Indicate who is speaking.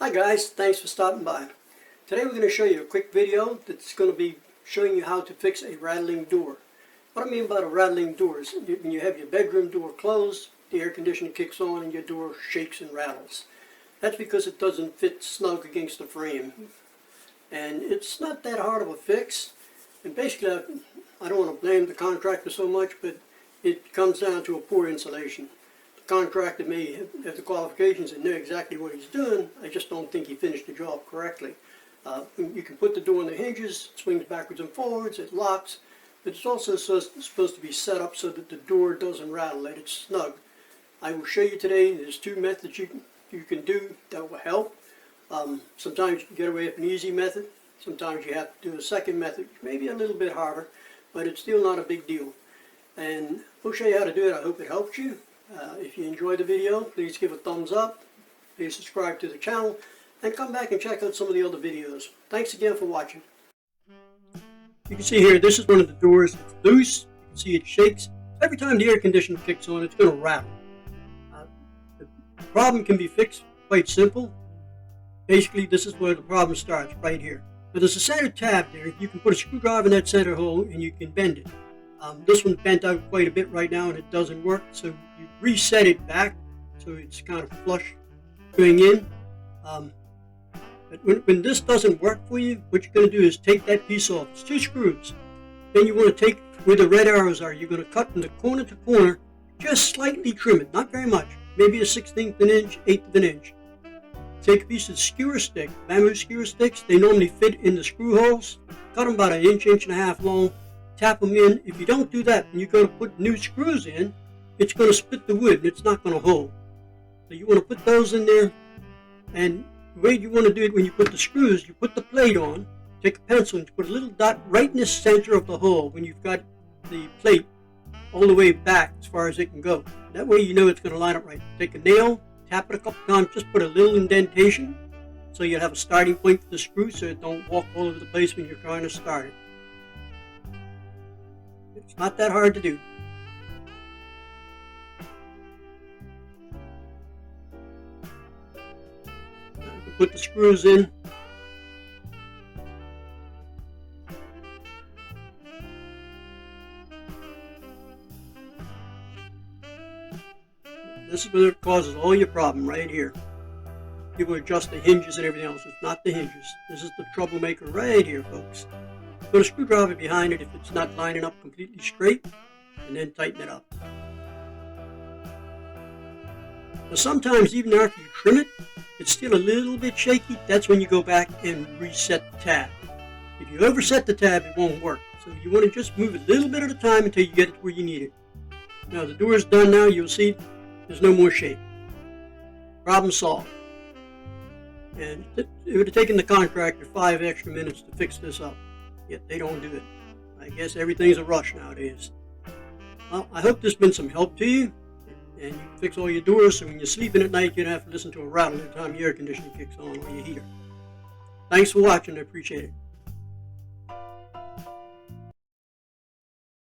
Speaker 1: Hi guys, thanks for stopping by. Today we're going to show you a quick video that's going to be showing you how to fix a rattling door. What I mean by a rattling door is when you have your bedroom door closed, the air conditioner kicks on and your door shakes and rattles. That's because it doesn't fit snug against the frame. And it's not that hard of a fix. And basically, I don't want to blame the contractor so much, but it comes down to a poor insulation. The contractor may have the qualifications and know exactly what he's doing. I just don't think he finished the job correctly. You can put the door on the hinges, it swings backwards and forwards, it locks, but it's also supposed to be set up so that the door doesn't rattle, that it's snug. I will show you today, there's two methods you can do that will help. Sometimes you can get away with an easy method, sometimes you have to do a second method, maybe a little bit harder, but it's still not a big deal. And we'll show you how to do it. I hope it helps you. If you enjoyed the video, please give a thumbs up, please subscribe to the channel, and come back and check out some of the other videos. Thanks again for watching. You can see here, this is one of the doors. It's loose. You can see it shakes. Every time the air conditioner kicks on, it's going to rattle. The problem can be fixed quite simple. Basically, this is where the problem starts, right here. Now, there's a center tab there. You can put a screwdriver in that center hole and you can bend it. This one's bent out quite a bit right now and it doesn't work, so you reset it back so it's kind of flush going in. But when this doesn't work for you, what you're going to do is take that piece off. It's two screws. Then you want to take where the red arrows are. You're going to cut from the corner to corner, just slightly trim it, not very much, maybe a 1/16 of an inch, 1/8 of an inch. Take a piece of skewer stick, bamboo skewer sticks. They normally fit in the screw holes. Cut them about an inch, inch and a half long. Tap them in. If you don't do that, when you go to put new screws in, it's going to split the wood and it's not going to hold. So you want to put those in there, and the way you want to do it when you put the screws, you put the plate on, take a pencil and put a little dot right in the center of the hole when you've got the plate all the way back as far as it can go. That way you know it's going to line up right. Take a nail, tap it a couple times, just put a little indentation so you have a starting point for the screw so it don't walk all over the place when you're trying to start it. It's not that hard to do. Put the screws in. This is where it causes all your problem right here. People adjust the hinges and everything else. It's not the hinges. This is the troublemaker right here, folks. Put a screwdriver behind it if it's not lining up completely straight, and then tighten it up. Now sometimes even after you trim it, it's still a little bit shaky. That's when you go back and reset the tab. If you overset the tab, it won't work. So you want to just move a little bit at a time until you get it where you need it. Now the door is done now. You'll see there's no more shape. Problem solved. And it would have taken the contractor 5 extra minutes to fix this up. Yet they don't do it. I guess everything's a rush nowadays. Well, I hope this has been some help to you. And you can fix all your doors so when you're sleeping at night you don't have to listen to a rattle every time your air conditioner kicks on or your heater. Thanks for watching. I appreciate it.